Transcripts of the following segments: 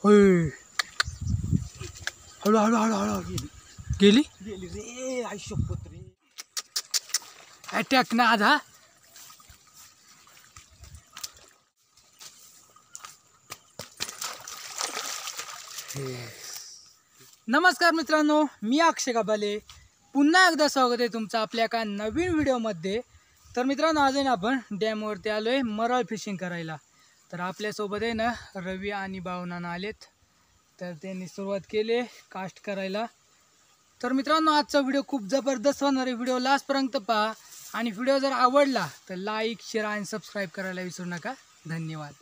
होय हळू हळू हळू हळू गेली गेली रे आयुष्यपत रे. अटॅक ना आधा. नमस्कार मित्रांनो, मी अक्षय कबाले. पुन्हा एकदा स्वागत आहे तुमचं आपल्या एका नवीन व्हिडिओमध्ये. तर मित्रांनो, आज आहे ना आपण डॅमवरती आलो आहे मरळ फिशिंग करायला. तर आपल्यासोबत आहे ना रवी आणि भावनाना आलेत. तर त्यांनी सुरुवात केली कास्ट करायला. तर मित्रांनो, आजचा व्हिडिओ खूप जबरदस्त होणार आहे. व्हिडिओ लास्टपर्यंत पहा आणि व्हिडिओ जर आवडला तर लाईक, शेअर आणि सबस्क्राईब करायला विसरू नका. धन्यवाद.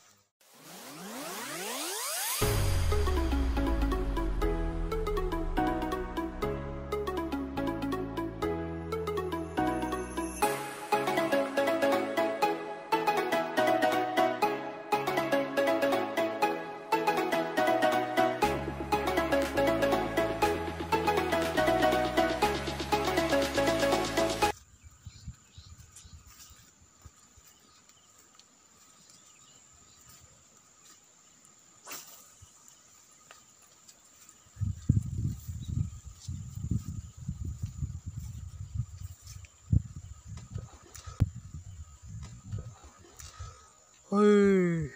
होय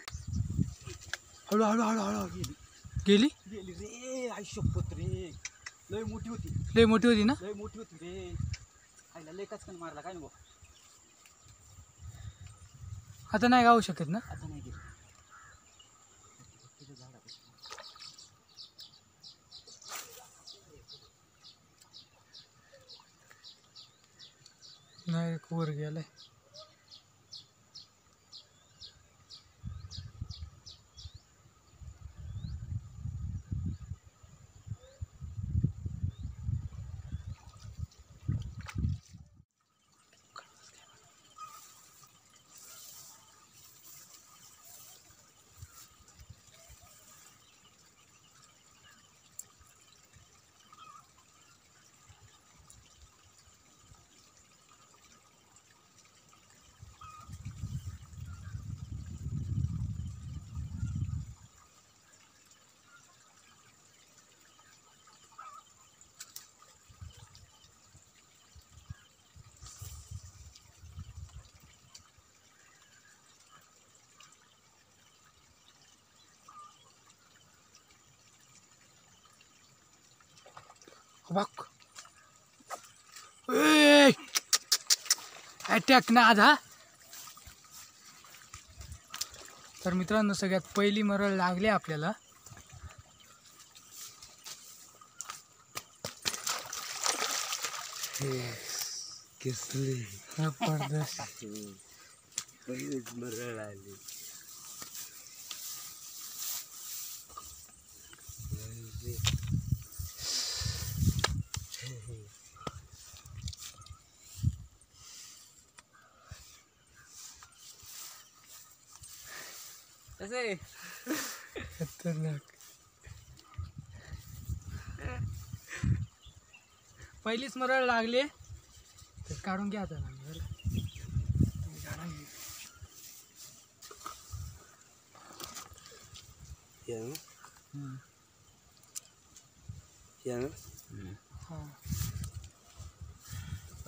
हळू हळू हळू हळू गेली गेली रे आयुष्यपत रे. लय मोठी होती, लय मोठी होती ना. लय मोठी होती रे. आईला लय कचकन मारला काय नको. आता नाही गावू शकत ना. आता नाही गेली. नाही वर गेलाय. बघ अटॅक ना आधा. तर मित्रांनो, सगळ्यात पहिली मरळ लागली आपल्याला. कसली जबरदस्त. पहिलीच मरळ आली. कसे खतरनाक. पहिलीच मरळ लागली तर काढून घ्या आता.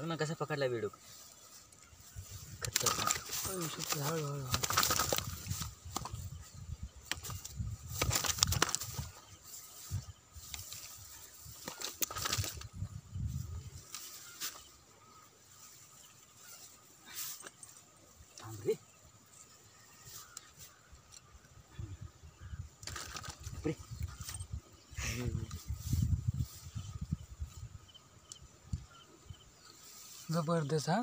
ना कसा पकडला व्हिडिओ. खतरनाक. हळूहळू जबरदस्त. हा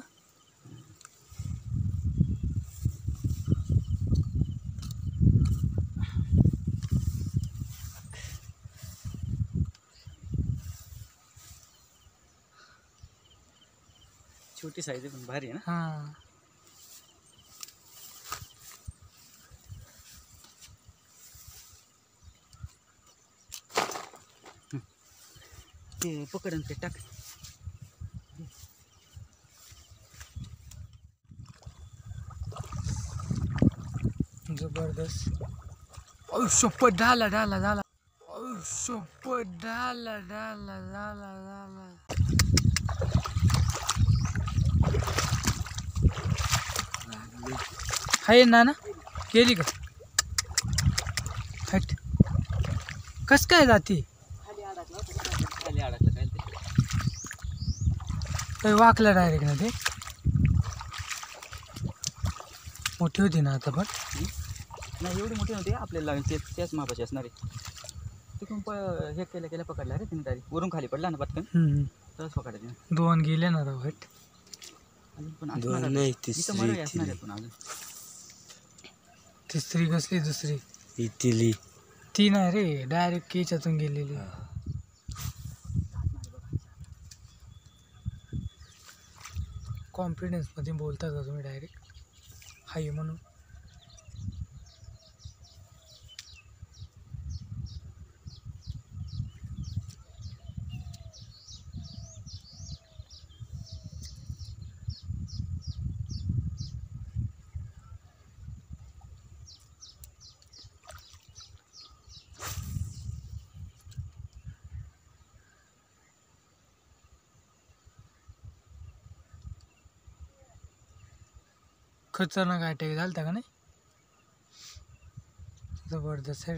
छोटी साईज पण भारी आहे ना. हा ते पकडून ते टाक. जबरदस्त. शपथ झाला झाला झाला. डाला डाला डाला डाला हाय ना गेली का हट कस काय जाती खाली अडकलं काय ते. वाकलं डायरेक्ट ना ते मोठी होती ना आता पण नाही एवढी मोठी नव्हती आपल्याला लागेल त्याच मापाची असणार आहे. तिकडून हे केल्या पकडला रे तिने डायरेक्ट वरून खाली पडला ना पटकन तरच पकडायचे. दोन गेले ना राव हट पण असणार आहे. इथं मराठी असणार आहे पण अजून तिसरी कसली दुसरी इटली ती नाही रे डायरेक्ट केच्यातून गेलेली कॉन्फिडन्स मध्ये बोलता का तुम्ही डायरेक्ट हाय म्हणून खतरनाक अटॅक झालता का नाही जबरदस्त आहे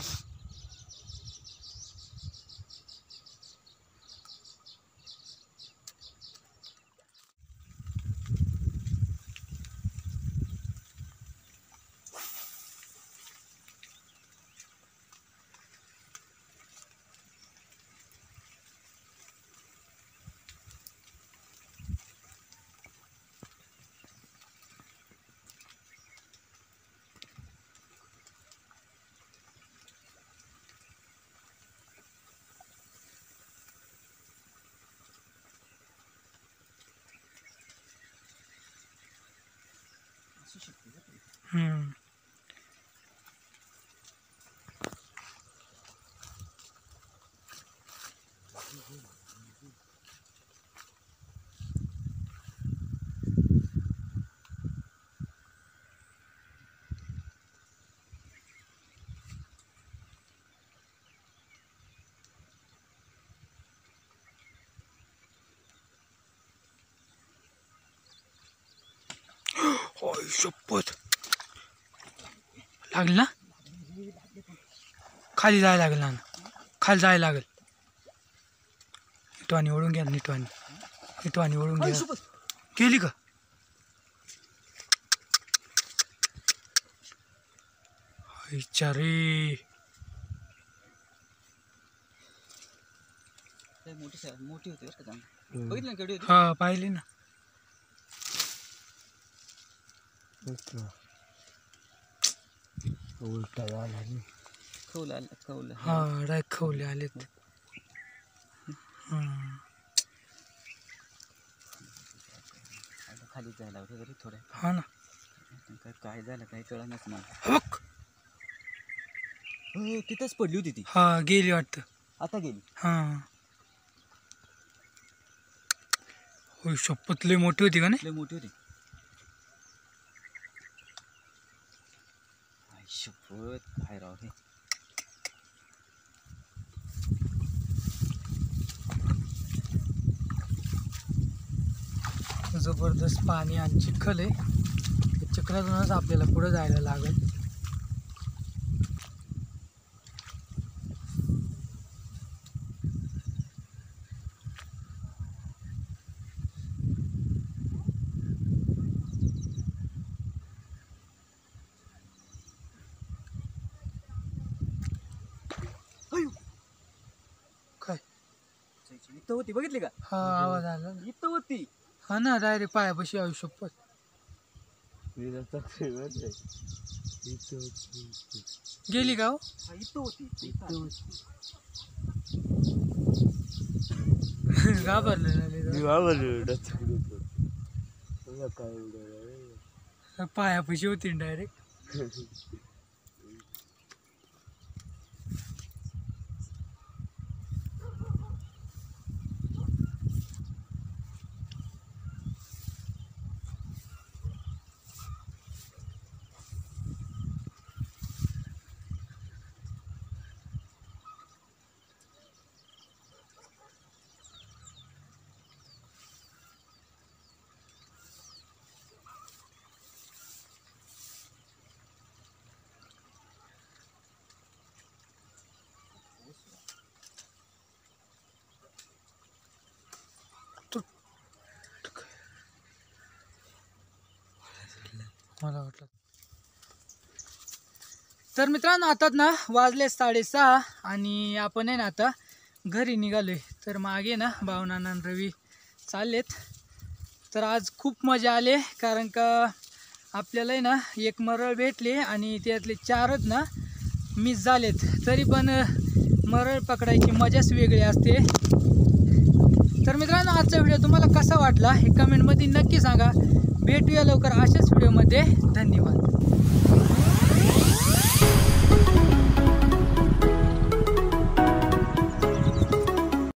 होय शपथ लागल ना खाली जायला लागेल ना खाली जायला लागेल निटवानी ओढून घ्या निटवानी ओढून घ्या गेली का रे मोठी होती बरं का चांगली. बघितलं ना केवढी होती. हा पाहिली ना उलटा झाला खवलं हा डायरेक्ट खवले आलेत आता खाली जायला होतं तरी थोडं हा ना काय झालं काही कळलंच मला. हक हो तिथंच पडली होती ती हा गेली वाटतं आता गेली. हा होय शपथ लय मोठी होती का नाही लय मोठी होती. आई शपथ काय राव हे. जबरदस्त पाणी आणि चिखल आहे त्या चिखलातूनच आपल्याला पुढे जायला लागेल काय इथं होती बघितली का. हा आवाज आला ना. इथं होती. हा ना डायरेक्ट पायापाशी आयु शपथ गेली का हो हा, इथं होती. घाबरले पायापाशी होती डायरेक्ट मला वाटलं. तर मित्रांनो आता ना वाजले 6:30 आणि आपण आहे ना आता घरी निघालोय. तर मागे ना भावना रवी चाललेत. तर आज खूप मजा आले कारण का आपल्याला आहे ना एक मरळ भेटले आणि त्यातले 4च ना मिस झालेत. तरी पण मरळ पकडायची मजाच वेगळी असते. तर मित्रांनो आजचा व्हिडिओ तुम्हाला कसा वाटला हे कमेंटमध्ये नक्की सांगा. भेटूया लवकर अशाच व्हिडिओमध्ये. धन्यवाद.